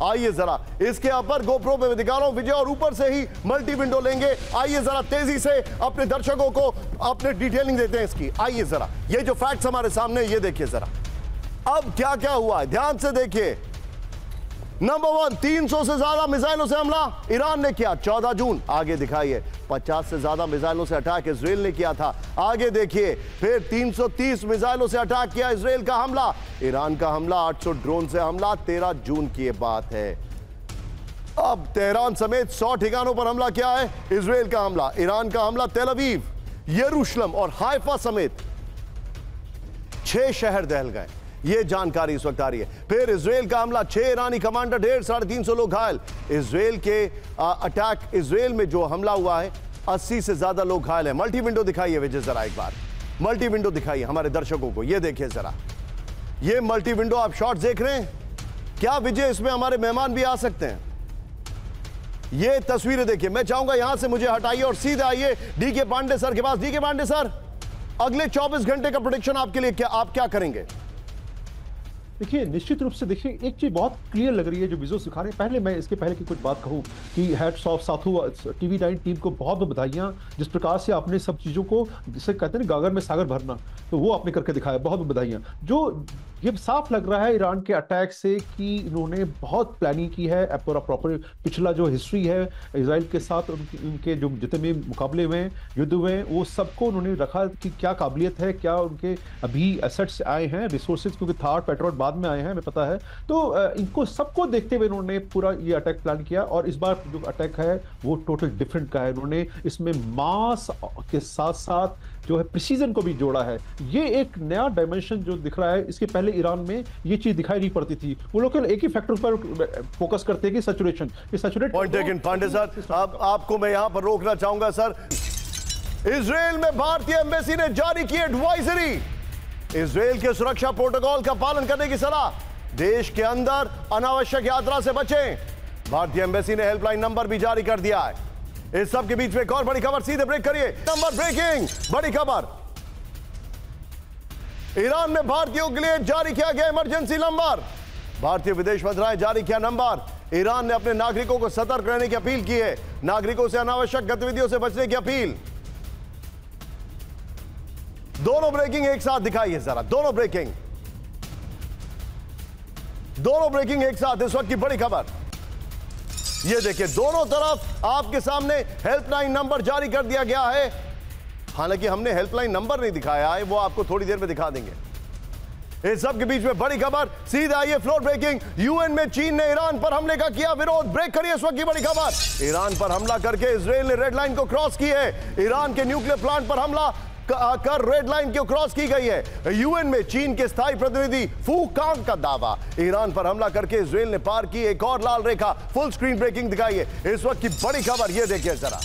आइए जरा इसके अपर गोप्रो पे दिखा रहा हूं विजय, और ऊपर से ही मल्टी विंडो लेंगे। आइए जरा तेजी से अपने दर्शकों को अपने डिटेलिंग देते हैं इसकी। आइए जरा, ये जो फैक्ट्स हमारे सामने, ये देखिए जरा अब क्या क्या हुआ है, ध्यान से देखिए। नंबर 1, 300 से ज्यादा मिसाइलों से हमला ईरान ने किया 14 जून। आगे दिखाइए 50 से ज्यादा मिसाइलों से अटैक इजराइल ने किया था। आगे देखिए फिर 330 मिसाइलों से अटैक किया इजराइल का हमला। ईरान का हमला 800 ड्रोन से हमला 13 जून की ये बात है। अब तेहरान समेत 100 ठिकानों पर हमला किया है इजराइल का हमला। ईरान का हमला तेल अवीव, यरूशलेम और हाइफा समेत 6 शहर दहल गए, ये जानकारी इस वक्त आ रही है। फिर इजराइल का हमला, 6 ईरानी कमांडर, 150-350 लोग घायल। इजराइल के अटैक, इजराइल में जो हमला हुआ है 80 से ज्यादा लोग घायल हैं। मल्टी विंडो दिखाइए विजय जरा, एक बार मल्टी विंडो दिखाइए हमारे दर्शकों को। ये देखिए जरा, ये मल्टी विंडो आप शॉट देख रहे हैं क्या विजय? इसमें हमारे मेहमान भी आ सकते हैं। ये तस्वीरें देखिए, मैं चाहूंगा यहां से मुझे हटाइए और सीधे आइए डीके पांडे सर के पास। डीके पांडे सर, अगले 24 घंटे का प्रेडिक्शन आपके लिए आप क्या करेंगे? देखिए निश्चित रूप से देखिए एक चीज बहुत क्लियर लग रही है जो विजुअल दिखा रहे हैं। पहले मैं इसके पहले की कुछ बात कहूं कि हैट्स ऑफ साथू टीवी 9 टीम को बहुत बहुत बधाइयां, जिस प्रकार से आपने सब चीजों को, जिसे कहते हैं ना गागर में सागर भरना, तो वो आपने करके दिखाया, बहुत बहुत बधाइयां। जो ये साफ लग रहा है ईरान के अटैक से कि इन्होंने बहुत प्लानिंग की है। पूरा प्रॉपर पिछला जो हिस्ट्री है इजराइल के साथ, उनके जो जितने भी मुकाबले में युद्ध हुए वो सबको उन्होंने रखा कि क्या काबिलियत है, क्या उनके अभी एसेट्स आए हैं, रिसोर्सेज, क्योंकि थार पेट्रोल बाद में आए हैं हमें पता है। तो इनको सबको देखते हुए इन्होंने पूरा ये अटैक प्लान किया। और इस बार जो अटैक है वो टोटल डिफरेंट का है। इन्होंने इसमें मास के साथ साथ जो है प्रिसीजन को भी जोड़ा है। ये एक नया डायमेंशन जो दिख रहा है, इसके पहले ईरान में ये चीज दिखाई नहीं पड़ती थी। वो लोग एक ही फैक्टर पर फोकस करते हैं कि सैचुरेशन, ये saturate point taken. Pandey sir, आपको मैं यहां पर रोकना चाहूंगा सर। इजराइल में भारतीय एम्बेसी ने जारी की एडवाइजरी, इजराइल के सुरक्षा प्रोटोकॉल का पालन करने की सलाह, देश के अंदर अनावश्यक यात्रा से बचें। भारतीय एम्बेसी ने हेल्पलाइन नंबर भी जारी कर दिया है। इस सब के बीच में एक और बड़ी खबर, सीधे ब्रेक करिए। नंबर ब्रेकिंग, बड़ी खबर, ईरान में भारतीयों के लिए जारी किया गया इमरजेंसी नंबर। भारतीय विदेश मंत्रालय जारी किया नंबर। ईरान ने अपने नागरिकों को सतर्क रहने की अपील की है। नागरिकों से अनावश्यक गतिविधियों से बचने की अपील। दोनों ब्रेकिंग एक साथ दिखाइए जरा, दोनों ब्रेकिंग एक साथ। इस वक्त की बड़ी खबर ये देखिए, दोनों तरफ आपके सामने हेल्पलाइन नंबर जारी कर दिया गया है। हालांकि हमने हेल्पलाइन नंबर नहीं दिखाया है, वो आपको थोड़ी देर में दिखा देंगे। इस सब के बीच में बड़ी खबर, सीधा आइए फ्लोर ब्रेकिंग। यूएन में चीन ने ईरान पर हमले का किया विरोध। ब्रेक करिए इस वक्त की बड़ी खबर। ईरान पर हमला करके इजराइल ने रेड लाइन को क्रॉस की है। ईरान के न्यूक्लियर प्लांट पर हमला कर रेड लाइन को क्रॉस की गई है। यूएन में चीन के स्थायी प्रतिनिधि फू कांग का दावा, ईरान पर हमला करके इजराइल ने पार की एक और लाल रेखा। फुल स्क्रीन ब्रेकिंग दिखाइए इस वक्त की बड़ी खबर, ये देखिए जरा।